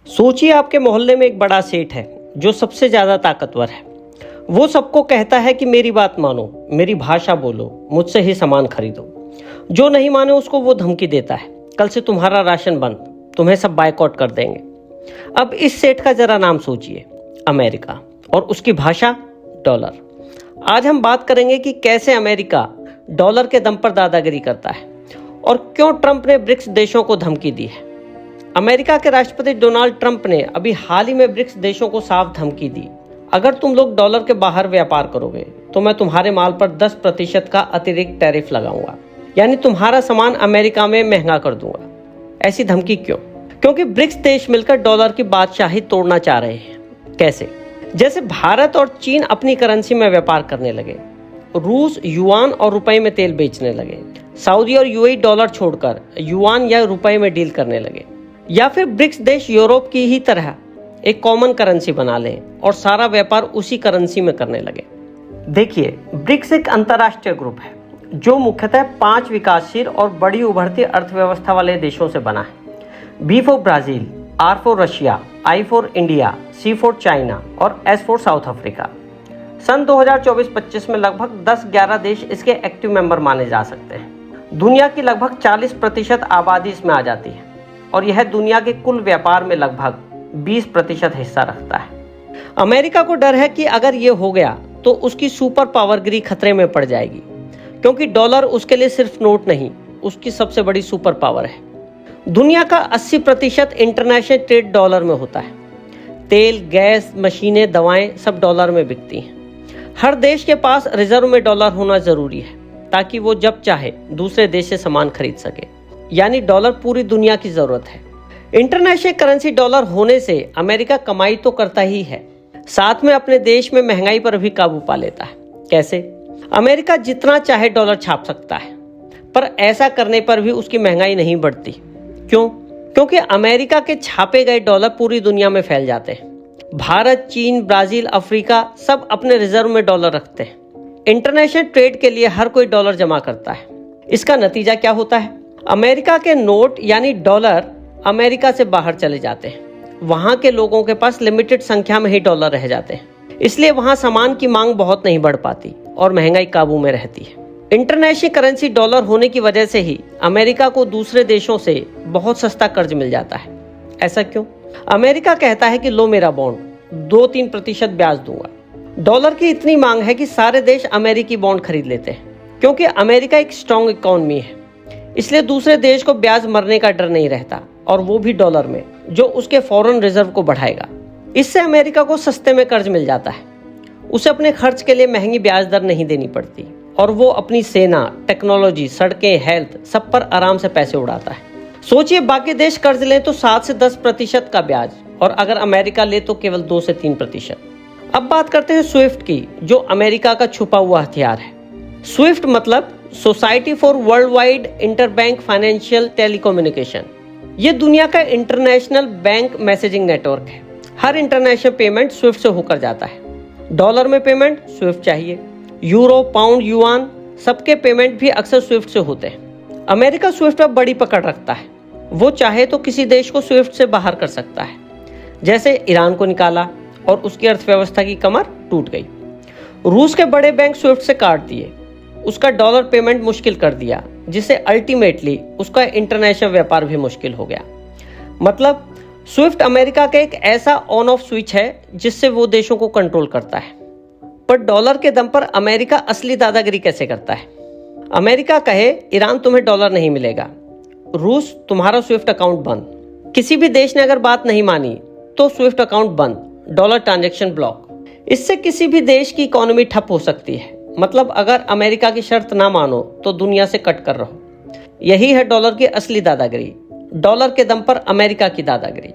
सोचिए आपके मोहल्ले में एक बड़ा सेठ है जो सबसे ज्यादा ताकतवर है। वो सबको कहता है कि मेरी बात मानो, मेरी भाषा बोलो, मुझसे ही सामान खरीदो। जो नहीं माने उसको वो धमकी देता है, कल से तुम्हारा राशन बंद, तुम्हें सब बायकॉट कर देंगे। अब इस सेठ का जरा नाम सोचिए, अमेरिका, और उसकी भाषा डॉलर। आज हम बात करेंगे कि कैसे अमेरिका डॉलर के दम पर दादागिरी करता है और क्यों ट्रंप ने ब्रिक्स देशों को धमकी दी है। अमेरिका के राष्ट्रपति डोनाल्ड ट्रंप ने अभी हाल ही में ब्रिक्स देशों को साफ धमकी दी, अगर तुम लोग डॉलर के बाहर व्यापार करोगे तो मैं तुम्हारे माल पर 10% का अतिरिक्त टैरिफ लगाऊंगा, यानी तुम्हारा सामान अमेरिका में महंगा कर दूंगा। ऐसी धमकी क्यों? क्योंकि ब्रिक्स देश मिलकर डॉलर की बादशाही तोड़ना चाह रहे हैं। कैसे? जैसे भारत और चीन अपनी करेंसी में व्यापार करने लगे, रूस युआन और रुपए में तेल बेचने लगे, सऊदी और यूएई डॉलर छोड़कर युआन या रुपए में डील करने लगे, या फिर ब्रिक्स देश यूरोप की ही तरह एक कॉमन करेंसी बना लें और सारा व्यापार उसी करेंसी में करने लगे। देखिए, ब्रिक्स एक अंतर्राष्ट्रीय ग्रुप है जो मुख्यतः 5 विकासशील और बड़ी उभरती अर्थव्यवस्था वाले देशों से बना है। B for Brazil, R for Russia, I for India, C for China और एस फॉर साउथ अफ्रीका। सन 2024-25 में लगभग 10-11 देश इसके एक्टिव मेंबर माने जा सकते हैं। दुनिया की लगभग 40% आबादी इसमें आ जाती है और यह दुनिया के कुल व्यापार में लगभग 20% हिस्सा रखता है। अमेरिका को डर है कि अगर ये हो गया तो उसकी सुपर पावरगिरी खतरे में पड़ जाएगी, क्योंकि डॉलर उसके लिए सिर्फ नोट नहीं, उसकी सबसे बड़ी सुपर पावर है। दुनिया का 80% इंटरनेशनल ट्रेड डॉलर में होता है। तेल, गैस, मशीनें, दवाएं सब डॉलर में बिकती हैं। हर देश के पास रिजर्व में डॉलर होना जरूरी है ताकि वो जब चाहे दूसरे देश से सामान खरीद सके, यानी डॉलर पूरी दुनिया की जरूरत है। इंटरनेशनल करेंसी डॉलर होने से अमेरिका कमाई तो करता ही है, साथ में अपने देश में महंगाई पर भी काबू पा लेता है। कैसे? अमेरिका जितना चाहे डॉलर छाप सकता है, पर ऐसा करने पर भी उसकी महंगाई नहीं बढ़ती। क्यों? क्योंकि अमेरिका के छापे गए डॉलर पूरी दुनिया में फैल जाते हैं। भारत, चीन, ब्राजील, अफ्रीका सब अपने रिजर्व में डॉलर रखते हैं। इंटरनेशनल ट्रेड के लिए हर कोई डॉलर जमा करता है। इसका नतीजा क्या होता है? अमेरिका के नोट यानी डॉलर अमेरिका से बाहर चले जाते हैं। वहां के लोगों के पास लिमिटेड संख्या में ही डॉलर रह जाते हैं, इसलिए वहां सामान की मांग बहुत नहीं बढ़ पाती और महंगाई काबू में रहती है। इंटरनेशनल करेंसी डॉलर होने की वजह से ही अमेरिका को दूसरे देशों से बहुत सस्ता कर्ज मिल जाता है। ऐसा क्यों? अमेरिका कहता है कि लो मेरा बॉन्ड, 2-3% ब्याज दूंगा। डॉलर की इतनी मांग है कि सारे देश अमेरिकी बॉन्ड खरीद लेते हैं, क्योंकि अमेरिका एक स्ट्रॉन्ग इकोनॉमी है, इसलिए दूसरे देश को ब्याज मरने का डर नहीं रहता, और वो भी डॉलर में, जो उसके फॉरेन रिजर्व को बढ़ाएगा। इससे अमेरिका को सस्ते में कर्ज मिल जाता है। उसे अपने खर्च के लिए महंगी ब्याज दर नहीं देनी पड़ती और वो अपनी सेना, टेक्नोलॉजी, सड़कें, हेल्थ सब पर आराम से पैसे उड़ाता है। सोचिए, बाकी देश कर्ज लें तो 7 से 10% का ब्याज, और अगर अमेरिका ले तो केवल 2 से 3%। अब बात करते हैं स्विफ्ट की, जो अमेरिका का छुपा हुआ हथियार है। स्विफ्ट मतलब society for world wide interbank financial telecommunication. ये दुनिया का इंटरनेशनल बैंक मैसेजिंग नेटवर्क है। हर इंटरनेशनल पेमेंट स्विफ्ट से होकर जाता है। डॉलर में पेमेंट स्विफ्ट चाहिए, यूरो, पाउंड, युआन सबके पेमेंट भी अक्सर स्विफ्ट से होते हैं। अमेरिका स्विफ्ट पर बड़ी पकड़ रखता है। वो चाहे तो किसी देश को स्विफ्ट से बाहर कर सकता है, जैसे ईरान को निकाला और उसकी अर्थव्यवस्था की कमर टूट गई। रूस के बड़े बैंक स्विफ्ट से काट दिए, उसका डॉलर पेमेंट मुश्किल कर दिया, जिससे अल्टीमेटली उसका इंटरनेशनल व्यापार भी मुश्किल हो गया। मतलब स्विफ्ट अमेरिका का एक ऐसा ऑन ऑफ स्विच है जिससे वो देशों को कंट्रोल करता है। पर डॉलर के दम पर अमेरिका असली दादागिरी कैसे करता है? अमेरिका कहे ईरान तुम्हें डॉलर नहीं मिलेगा, रूस तुम्हारा स्विफ्ट अकाउंट बंद। किसी भी देश ने अगर बात नहीं मानी तो स्विफ्ट अकाउंट बंद, डॉलर ट्रांजैक्शन ब्लॉक। इससे किसी भी देश की इकोनॉमी ठप हो सकती है। मतलब अगर अमेरिका की शर्त ना मानो तो दुनिया से कट कर रहो। यही है डॉलर की असली दादागिरी, डॉलर के दम पर अमेरिका की दादागिरी।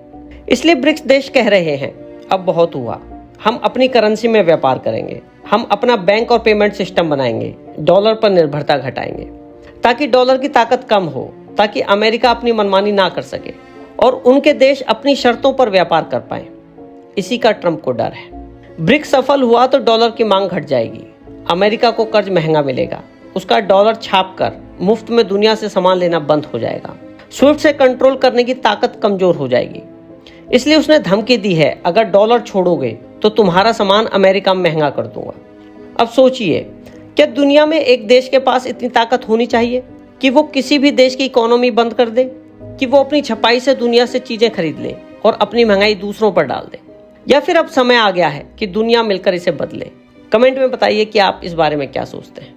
इसलिए ब्रिक्स देश कह रहे हैं, अब बहुत हुआ, हम अपनी करेंसी में व्यापार करेंगे, हम अपना बैंक और पेमेंट सिस्टम बनाएंगे, डॉलर पर निर्भरता घटाएंगे, ताकि डॉलर की ताकत कम हो, ताकि अमेरिका अपनी मनमानी ना कर सके और उनके देश अपनी शर्तों पर व्यापार कर पाए। इसी का ट्रंप को डर है। ब्रिक्स सफल हुआ तो डॉलर की मांग घट जाएगी, अमेरिका को कर्ज महंगा मिलेगा, उसका डॉलर छाप कर मुफ्त में दुनिया से सामान लेना बंद हो जाएगा, स्विफ्ट से कंट्रोल करने की ताकत कमजोर हो जाएगी। इसलिए उसने धमकी दी है, अगर डॉलर छोड़ोगे तो तुम्हारा सामान अमेरिका में महंगा कर दूंगा। अब सोचिए, क्या दुनिया में एक देश के पास इतनी ताकत होनी चाहिए कि वो किसी भी देश की इकोनॉमी बंद कर दे, कि वो अपनी छपाई से दुनिया से चीजें खरीद ले और अपनी महंगाई दूसरों पर डाल दे? या फिर अब समय आ गया है कि दुनिया मिलकर इसे बदले? कमेंट में बताइए कि आप इस बारे में क्या सोचते हैं।